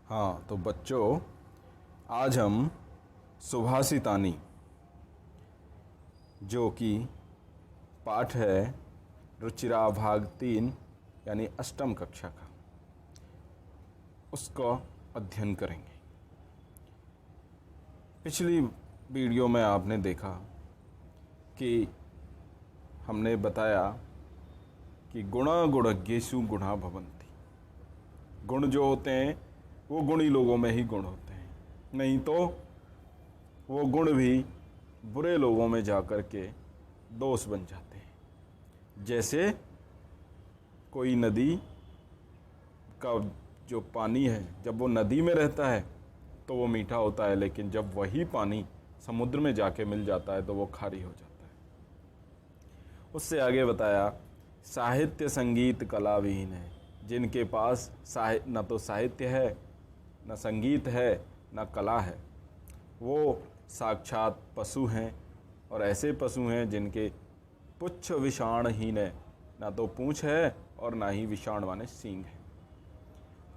हाँ तो बच्चों, आज हम सुभाषितानी जो कि पाठ है रुचिरा भाग 3 यानी अष्टम कक्षा का, उसका अध्ययन करेंगे। पिछली वीडियो में आपने देखा कि हमने बताया कि गुणा गुणज्ञेषु गुणा भवन्ति। गुण जो होते हैं वो गुणी लोगों में ही गुण होते हैं, नहीं तो वो गुण भी बुरे लोगों में जाकर के दोष बन जाते हैं। जैसे कोई नदी का जो पानी है, जब वो नदी में रहता है तो वो मीठा होता है, लेकिन जब वही पानी समुद्र में जाके मिल जाता है तो वो खारी हो जाता है। उससे आगे बताया साहित्य संगीत कला विहीन है। जिनके पास न तो साहित्य है, न संगीत है, न कला है, वो साक्षात पशु हैं। और ऐसे पशु हैं जिनके पुच्छ विषाणहीन है, ना तो पूँछ है और ना ही विषाण माने सींग है।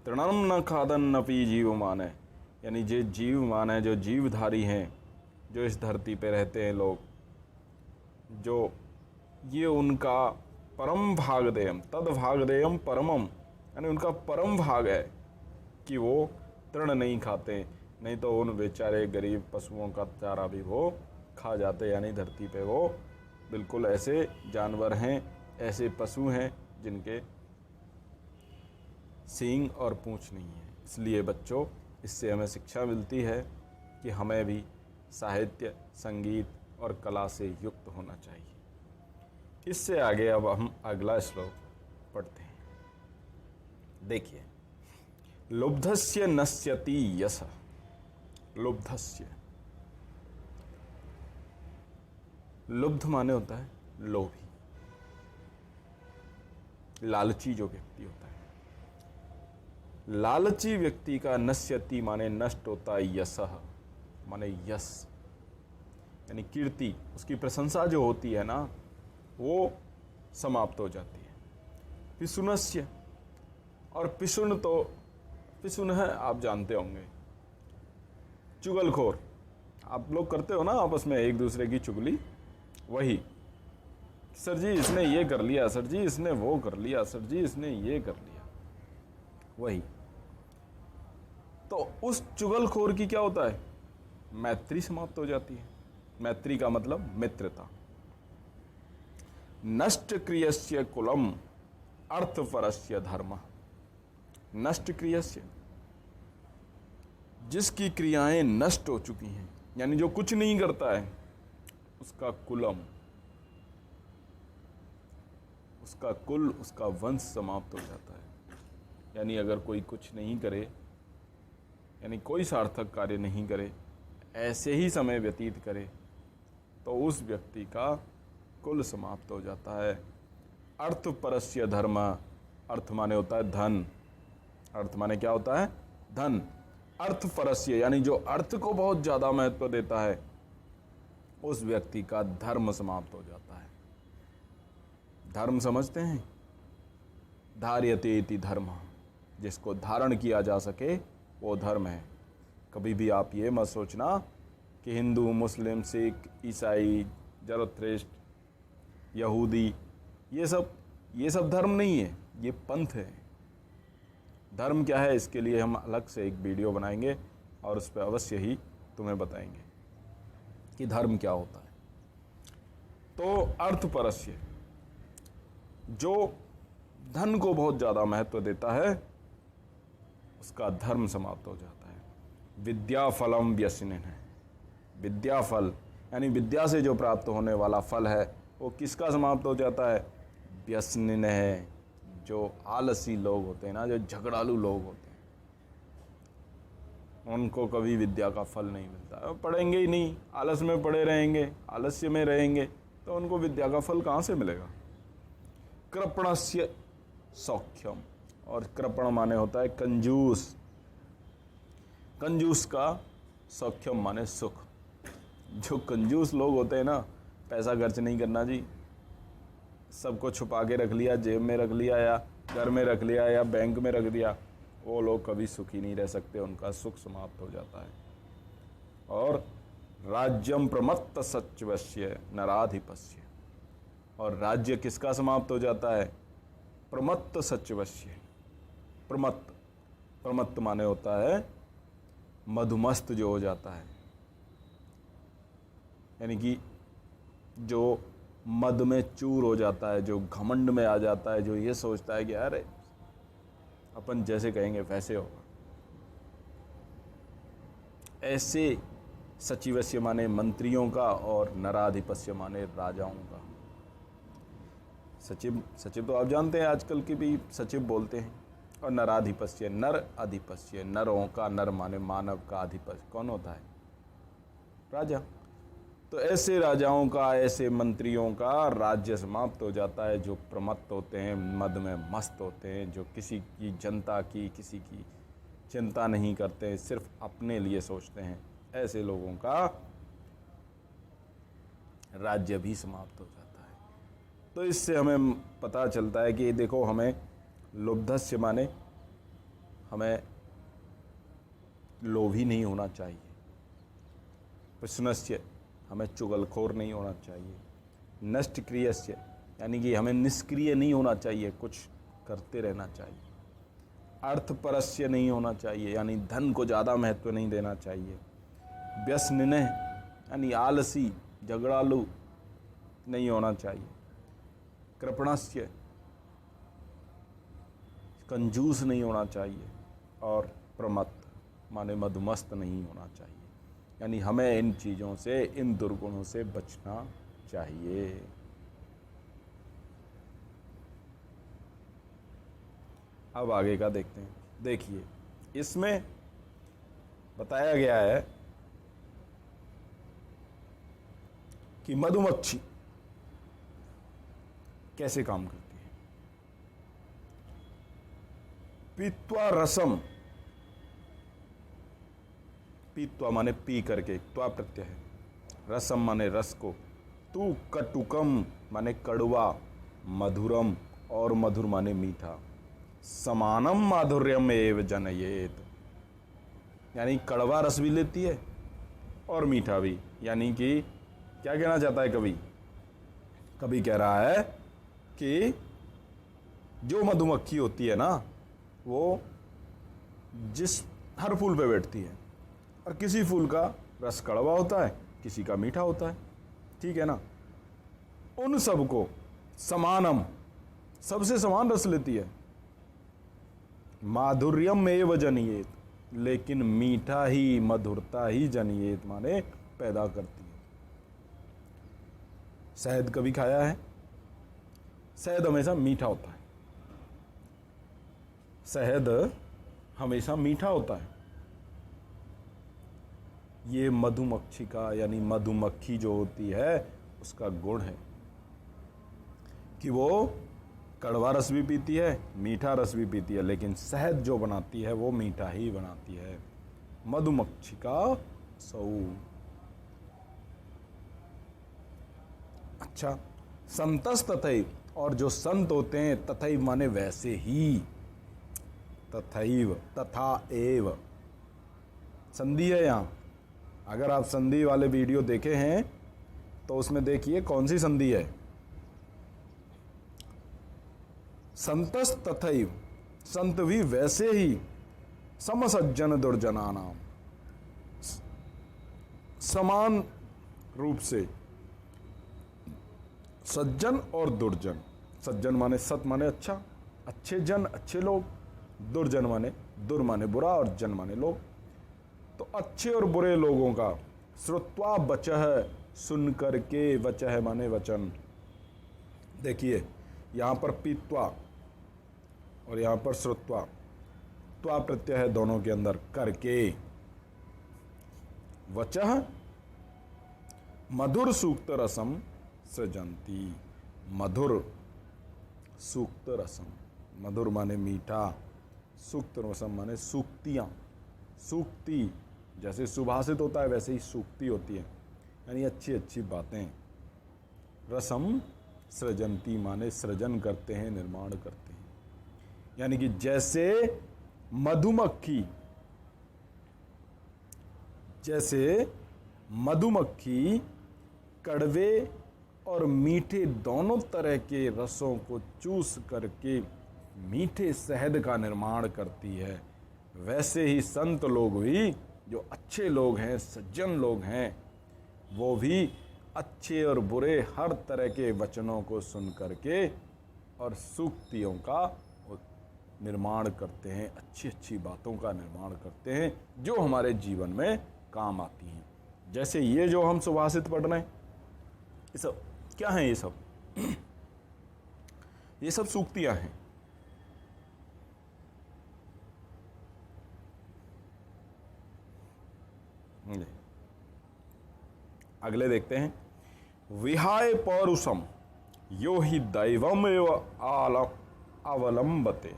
तृणम न खादन न पी जीवमान है, यानी जो जीवमान है, जो जीवधारी हैं, जो इस धरती पे रहते हैं लोग, जो ये उनका परम भागदेयम तद भागदेयम परमम, यानी उनका परम भाग है कि वो तृण नहीं खाते, नहीं तो उन बेचारे गरीब पशुओं का चारा भी वो खा जाते। यानी धरती पे वो बिल्कुल ऐसे जानवर हैं, ऐसे पशु हैं जिनके सींग और पूँछ नहीं है। इसलिए बच्चों, इससे हमें शिक्षा मिलती है कि हमें भी साहित्य, संगीत और कला से युक्त होना चाहिए। इससे आगे अब हम अगला श्लोक पढ़ते हैं। देखिए, लुब्धस्य नश्यति यश। लुब्धस्य, लुब्ध माने होता है लोभी, लालची जो व्यक्ति होता है। लालची व्यक्ति का नश्यति माने नष्ट होता है, यश माने यश यानी कीर्ति, उसकी प्रशंसा जो होती है ना, वो समाप्त हो जाती है। पिशुनस्य, और पिशुन तो पिशुन है, आप जानते होंगे, चुगलखोर। आप लोग करते हो ना आपस में एक दूसरे की चुगली, वही। सर जी इसने ये कर लिया, सर जी इसने वो कर लिया, सर जी इसने ये कर लिया, वही। तो उस चुगलखोर की क्या होता है, मैत्री समाप्त हो जाती है। मैत्री का मतलब मित्रता। नष्ट क्रियस्य कुलम अर्थपरस्य धर्म। नष्ट क्रियस्य, जिसकी क्रियाएं नष्ट हो चुकी हैं, यानी जो कुछ नहीं करता है, उसका कुलम, उसका कुल, उसका वंश समाप्त हो जाता है। यानी अगर कोई कुछ नहीं करे, यानी कोई सार्थक कार्य नहीं करे, ऐसे ही समय व्यतीत करे, तो उस व्यक्ति का कुल समाप्त हो जाता है। अर्थ परस्य धर्म। अर्थ माने होता है धन। अर्थ माने क्या होता है, धन। अर्थ परस्य, यानी जो अर्थ को बहुत ज़्यादा महत्व देता है, उस व्यक्ति का धर्म समाप्त हो जाता है। धर्म समझते हैं, धार्यते इति धर्म, जिसको धारण किया जा सके वो धर्म है। कभी भी आप ये मत सोचना कि हिंदू, मुस्लिम, सिख, ईसाई, जरथुस्त्र, यहूदी, ये सब धर्म नहीं है, ये पंथ है। धर्म क्या है, इसके लिए हम अलग से एक वीडियो बनाएंगे और उस पर अवश्य ही तुम्हें बताएंगे कि धर्म क्या होता है। तो अर्थपरस्य, जो धन को बहुत ज़्यादा महत्व देता है, उसका धर्म समाप्त हो जाता है। विद्या फलम व्यसनिन है। विद्या फल, यानी विद्या से जो प्राप्त होने वाला फल है, वो किसका समाप्त हो जाता है, व्यसनिन है। जो आलसी लोग होते हैं ना, जो झगड़ालू लोग होते हैं, उनको कभी विद्या का फल नहीं मिलता है। पढ़ेंगे ही नहीं, आलस में पड़े रहेंगे, आलस्य में रहेंगे, तो उनको विद्या का फल कहाँ से मिलेगा। कृपणस्य सौख्यम, और कृपण माने होता है कंजूस। कंजूस का सौख्यम माने सुख। जो कंजूस लोग होते हैं ना, पैसा खर्च नहीं करना जी, सबको छुपा के रख लिया, जेब में रख लिया, या घर में रख लिया, या बैंक में रख दिया, वो लोग कभी सुखी नहीं रह सकते, उनका सुख समाप्त हो जाता है। और राज्यम प्रमत्त सच्वस्य नराधिपस्य, और राज्य किसका समाप्त हो जाता है? प्रमत्त सच्वस्य। प्रमत्त, प्रमत्त माने होता है मधुमस्त जो हो जाता है, यानी कि जो मद में चूर हो जाता है, जो घमंड में आ जाता है, जो ये सोचता है कि अरे अपन जैसे कहेंगे वैसे होगा। ऐसे सचिवस्य माने मंत्रियों का, और नराधिपस्य माने राजाओं का। सचिव, सचिव तो आप जानते हैं आजकल के भी सचिव बोलते हैं। और नराधिपस्य, नर अधिपस्य, नरों का, नर माने मानव का, अधिपस्य कौन होता है? राजा। तो ऐसे राजाओं का, ऐसे मंत्रियों का राज्य समाप्त हो जाता है जो प्रमत्त होते हैं, मद में मस्त होते हैं, जो किसी की जनता की, किसी की चिंता नहीं करते हैं, सिर्फ अपने लिए सोचते हैं। ऐसे लोगों का राज्य भी समाप्त हो जाता है। तो इससे हमें पता चलता है कि देखो, हमें लुब्धस्य माने हमें लोभी नहीं होना चाहिए, प्रश्नस्य हमें चुगलखोर नहीं होना चाहिए, नष्टक्रियस्य यानी कि हमें निष्क्रिय नहीं होना चाहिए, कुछ करते रहना चाहिए, अर्थपरस्य नहीं होना चाहिए यानी धन को ज़्यादा महत्व नहीं देना चाहिए, व्यसनिनः यानी आलसी झगड़ालू नहीं होना चाहिए, कृपणस्य कंजूस नहीं होना चाहिए, और प्रमत्त माने मधुमस्त नहीं होना चाहिए। यानी हमें इन चीज़ों से, इन दुर्गुणों से बचना चाहिए। अब आगे का देखते हैं। देखिए, इसमें बताया गया है कि मधुमक्खी कैसे काम करती है। पीत्वा रसम, पीत्वा माने पी करके, त्वा प्रत्यय है, रसम माने रस को, तू कटुकम माने कड़वा, मधुरम और मधुर माने मीठा, समानम माधुर्यम एव जनयेत यानी कड़वा रस भी लेती है और मीठा भी। यानी कि क्या कहना चाहता है कवि? कवि कह रहा है कि जो मधुमक्खी होती है ना, वो जिस हर फूल पे बैठती है, और किसी फूल का रस कड़वा होता है, किसी का मीठा होता है, ठीक है ना, उन सबको समानम, सबसे समान रस लेती है, माधुर्यम एव जनियेत लेकिन मीठा ही, मधुरता ही जनियेत माने पैदा करती है। शहद कभी खाया है? शहद हमेशा मीठा होता है, शहद हमेशा मीठा होता है। ये मधुमक्खी का यानी मधुमक्खी जो होती है उसका गुण है कि वो कड़वा रस भी पीती है, मीठा रस भी पीती है, लेकिन शहद जो बनाती है वो मीठा ही बनाती है। मधुमक्खी का सौ। अच्छा, संतस तथैव, और जो संत होते हैं, तथैव माने वैसे ही, तथैव तथा एव संधि है यहाँ। अगर आप संधि वाले वीडियो देखे हैं तो उसमें देखिए कौन सी संधि है। संतस तथैव, संत भी वैसे ही, समसज्जन दुर्जनानाम, समान रूप से सज्जन और दुर्जन। सज्जन माने सत माने अच्छा, अच्छे जन अच्छे लोग, दुर्जन माने दुर माने बुरा, और जन माने लोग। तो अच्छे और बुरे लोगों का श्रुत्वा वचः, सुन करके, वचः माने वचन। देखिए यहाँ पर पीत्वा और यहाँ पर श्रुत्वा, त्वा प्रत्यय है दोनों के अंदर, करके, वचः मधुर सूक्त रसम सृजंती, मधुर सूक्त रसम, मधुर माने मीठा, सूक्त रसम माने सूक्तियाँ, सूक्ति जैसे सुभाषित होता है वैसे ही सूक्ति होती है, यानी अच्छी अच्छी बातें। रसम सृजंती माने सृजन करते हैं, निर्माण करते हैं, यानी कि जैसे मधुमक्खी, जैसे मधुमक्खी कड़वे और मीठे दोनों तरह के रसों को चूस करके मीठे शहद का निर्माण करती है, वैसे ही संत लोग भी, जो अच्छे लोग हैं, सज्जन लोग हैं, वो भी अच्छे और बुरे हर तरह के वचनों को सुन करके और सूक्तियों का निर्माण करते हैं, अच्छी अच्छी बातों का निर्माण करते हैं जो हमारे जीवन में काम आती हैं। जैसे ये जो हम सुभाषित पढ़ रहे हैं, ये सब क्या हैं? ये सब सूक्तियां हैं। अगले देखते हैं। विहाय पौरुषम यो हि दैवम एव अवलंबते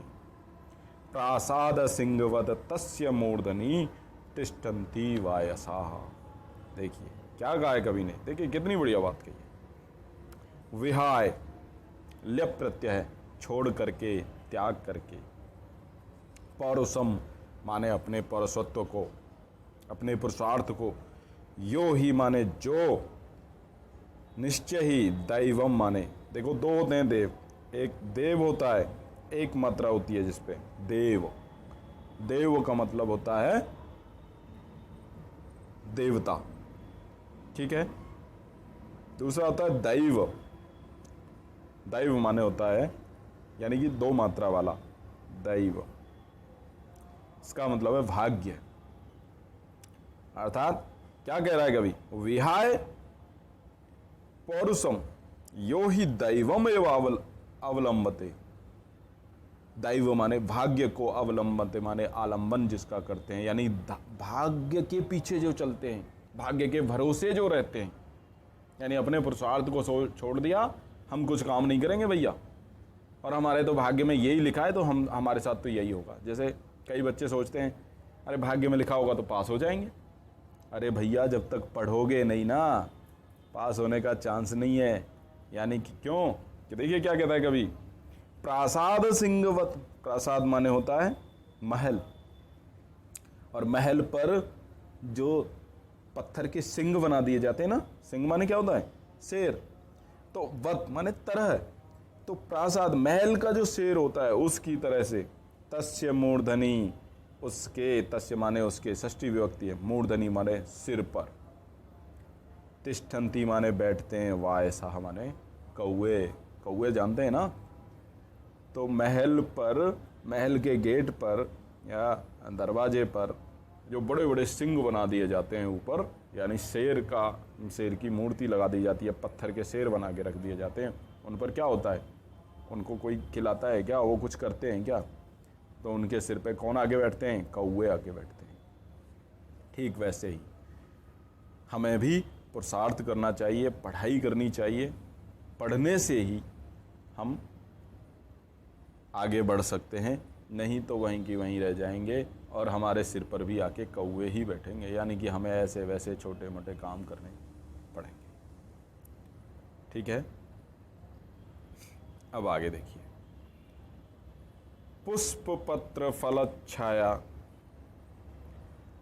प्रासाद सिंहवद तस्य मूर्धनि तिष्ठन्ति वायसाः। देखिए क्या गाया कवि ने, देखिए कितनी बढ़िया बात कही है। विहाय ल्यप प्रत्यय है, छोड़ करके, त्याग करके। पौरुषम माने अपने पौरुषत्व को, अपने पुरुषार्थ को। यो ही माने जो, निश्चय ही, दैवम माने, देखो दो होते हैं देव, एक देव होता है, एक मात्रा होती है जिसपे देव। देव का मतलब होता है देवता, ठीक है। दूसरा होता है दैव। दैव माने होता है, यानी कि दो मात्रा वाला दैव, इसका मतलब है भाग्य। अर्थात क्या कह रहा है कवि? विहाय पौरुषम यो ही दैवम एव अवलंबते। दैव माने भाग्य को, अवलंबते माने आलंबन जिसका करते हैं, यानी भाग्य के पीछे जो चलते हैं, भाग्य के भरोसे जो रहते हैं, यानी अपने पुरुषार्थ को छोड़ दिया, हम कुछ काम नहीं करेंगे भैया, और हमारे तो भाग्य में यही लिखा है तो हम, हमारे साथ तो यही होगा। जैसे कई बच्चे सोचते हैं अरे भाग्य में लिखा होगा तो पास हो जाएंगे। अरे भैया जब तक पढ़ोगे नहीं ना, पास होने का चांस नहीं है। यानी कि क्यों? कि देखिए क्या कहता है कवि, प्रासाद सिंहवत। प्रासाद माने होता है महल, और महल पर जो पत्थर के सिंह बना दिए जाते हैं ना, सिंह माने क्या होता है? शेर। तो वत माने तरह, तो प्रासाद महल का जो शेर होता है उसकी तरह से। तस्य मूर्धनि, उसके, तस्य माने उसके, षष्ठी विभक्ति है, मूर्धनि माने सिर पर, तिष्ठन्ति माने बैठते हैं, वायसाः माने कौवे। कौवे जानते हैं ना? तो महल पर, महल के गेट पर या दरवाजे पर जो बड़े बड़े सिंह बना दिए जाते हैं ऊपर, यानी शेर का, शेर की मूर्ति लगा दी जाती है, पत्थर के शेर बना के रख दिए जाते हैं। उन पर क्या होता है? उनको कोई खिलाता है क्या? वो कुछ करते हैं क्या? तो उनके सिर पे कौन आगे बैठते हैं? कौवे आगे बैठते हैं। ठीक वैसे ही हमें भी पुरुषार्थ करना चाहिए, पढ़ाई करनी चाहिए। पढ़ने से ही हम आगे बढ़ सकते हैं, नहीं तो वहीं की वहीं रह जाएंगे और हमारे सिर पर भी आके कौवे ही बैठेंगे, यानी कि हमें ऐसे वैसे छोटे मोटे काम करने पड़ेंगे। ठीक है, अब आगे देखिए। पुष्प पत्र फल छाया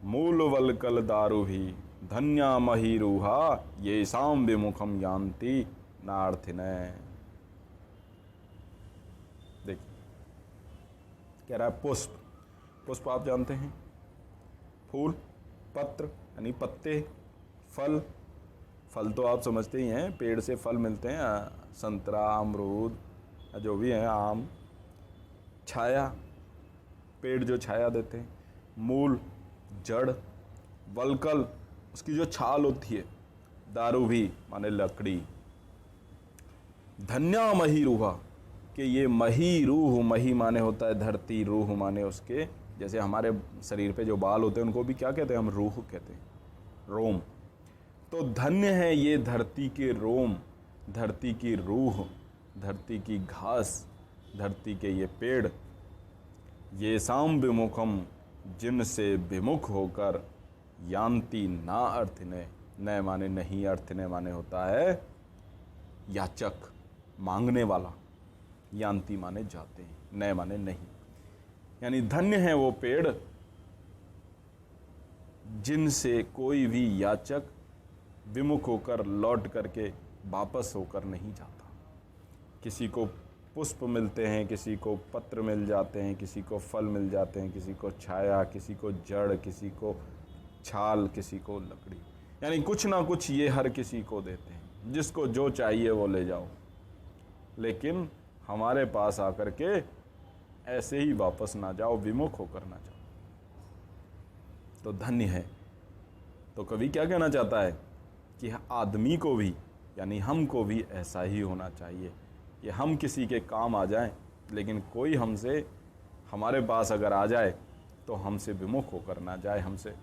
मूल वलकल दारु भी धन्या महीरूहा ये शाम विमुखम यान्ति नार्थिनय। देखिए कह रहा है पुष्प। पुष्प आप जानते हैं, फूल, पत्र यानी पत्ते, फल, फल तो आप समझते ही हैं, पेड़ से फल मिलते हैं, संतरा, अमरूद, जो भी हैं, आम। छाया, पेड़ जो छाया देते हैं। मूल, जड़। वलकल, उसकी जो छाल होती है। दारू भी माने लकड़ी। धन्या मही रूहा, कि ये मही रूह, मही माने होता है धरती, रूह माने उसके, जैसे हमारे शरीर पे जो बाल होते हैं उनको भी क्या कहते हैं? हम रूह कहते हैं, रोम। तो धन्य है ये धरती के रोम, धरती की रूह, धरती की घास, धरती के ये पेड़। ये शाम विमुखम, जिनसे विमुख होकर, यान्ति ना अर्थ न माने नहीं, अर्थ न माने होता है याचक, मांगने वाला। यान्ति माने जाते हैं, न माने नहीं। यानी धन्य है वो पेड़ जिनसे कोई भी याचक विमुख होकर लौट करके वापस होकर नहीं जाता। किसी को पुष्प मिलते हैं, किसी को पत्र मिल जाते हैं, किसी को फल मिल जाते हैं, किसी को छाया, किसी को जड़, किसी को छाल, किसी को लकड़ी, यानी कुछ ना कुछ ये हर किसी को देते हैं। जिसको जो चाहिए वो ले जाओ, लेकिन हमारे पास आकर के ऐसे ही वापस ना जाओ, विमुख होकर ना जाओ। तो धन्य है। तो कवि क्या कहना चाहता है कि आदमी को भी, यानी हमको भी ऐसा ही होना चाहिए कि हम किसी के काम आ जाएं, लेकिन कोई हमसे, हमारे पास अगर आ जाए तो हमसे विमुख होकर ना जाए, हमसे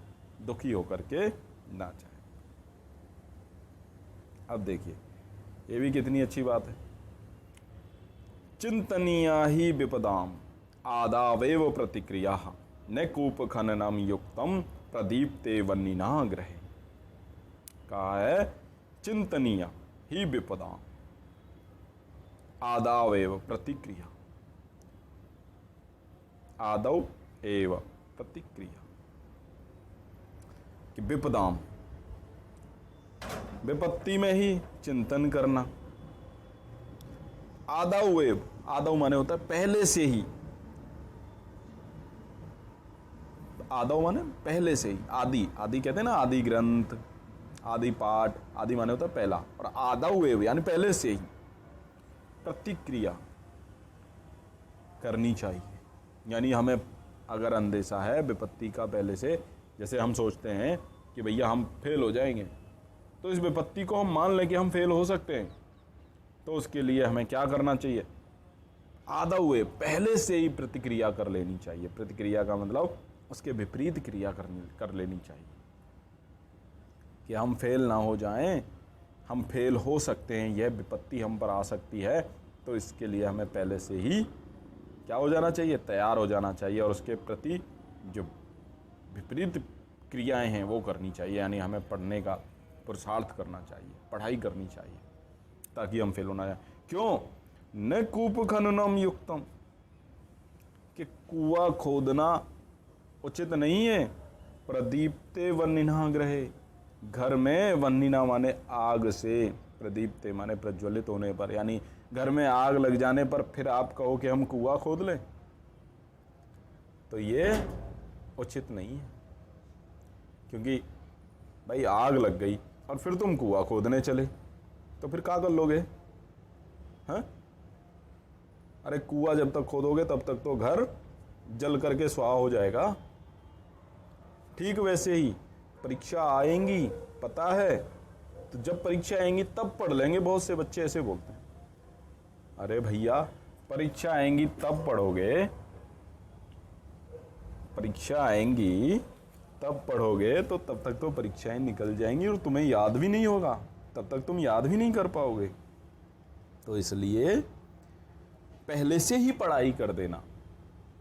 दुखी होकर के ना जाए। अब देखिए, ये भी कितनी अच्छी बात है। चिंतनीया ही विपदाम आदावेव प्रतिक्रिया न कूप खननम युक्तम प्रदीप्ते वन्निना ग्रहे। कहा है चिंतनीया ही विपदाम आदावेव प्रतिक्रिया, आदौ एव प्रतिक्रिया, कि विपदाम, विपत्ति में ही चिंतन करना। आदौ एव, आदौ माने होता है पहले से ही, आदौ माने पहले से ही, आदि, आदि कहते हैं ना, आदि ग्रंथ, आदि पाठ, आदि माने होता है पहला, और आदौ एव यानी पहले से ही प्रतिक्रिया करनी चाहिए। यानी हमें अगर अंदेशा है विपत्ति का पहले से, जैसे हम सोचते हैं कि भैया हम फेल हो जाएंगे, तो इस विपत्ति को हम मान लें कि हम फेल हो सकते हैं, तो उसके लिए हमें क्या करना चाहिए? आदौ हुए पहले से ही प्रतिक्रिया कर लेनी चाहिए। प्रतिक्रिया का मतलब उसके विपरीत क्रिया कर लेनी चाहिए कि हम फेल ना हो जाएं, हम फेल हो सकते हैं, यह विपत्ति हम पर आ सकती है, तो इसके लिए हमें पहले से ही क्या हो जाना चाहिए? तैयार हो जाना चाहिए, और उसके प्रति जो विपरीत क्रियाएं हैं वो करनी चाहिए। यानी हमें पढ़ने का पुरुषार्थ करना चाहिए, पढ़ाई करनी चाहिए, ताकि हम फेल होना जाए। क्यों? न कूप खननम युक्तम, कि कुआं खोदना उचित नहीं है। प्रदीप्ते वन्निना ग्रहे, घर में वन्निना माने आग से, प्रदीप्ते माने प्रज्वलित होने पर, यानी घर में आग लग जाने पर फिर आप कहो कि हम कुआं खोद लें, तो ये उचित नहीं है। क्योंकि भाई आग लग गई और फिर तुम कुआं खोदने चले, तो फिर क्या कर लोगे? हैं? अरे कुआं जब तक खोदोगे तब तक तो घर जल करके स्वाहा हो जाएगा। ठीक वैसे ही परीक्षा आएंगी, पता है, तो जब परीक्षा आएंगी तब पढ़ लेंगे। बहुत से बच्चे ऐसे बोलते हैं, अरे भैया परीक्षा आएंगी तब पढ़ोगे, परीक्षा आएंगी तब पढ़ोगे, तो तब तक तो परीक्षाएं निकल जाएंगी और तुम्हें याद भी नहीं होगा, तब तक तुम याद भी नहीं कर पाओगे। तो इसलिए पहले से ही पढ़ाई कर देना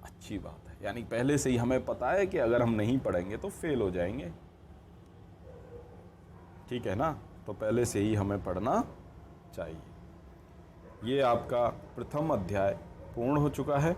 अच्छी बात है। यानी पहले से ही हमें पता है कि अगर हम नहीं पढ़ेंगे तो फेल हो जाएंगे, ठीक है ना? तो पहले से ही हमें पढ़ना चाहिए। ये आपका प्रथम अध्याय पूर्ण हो चुका है।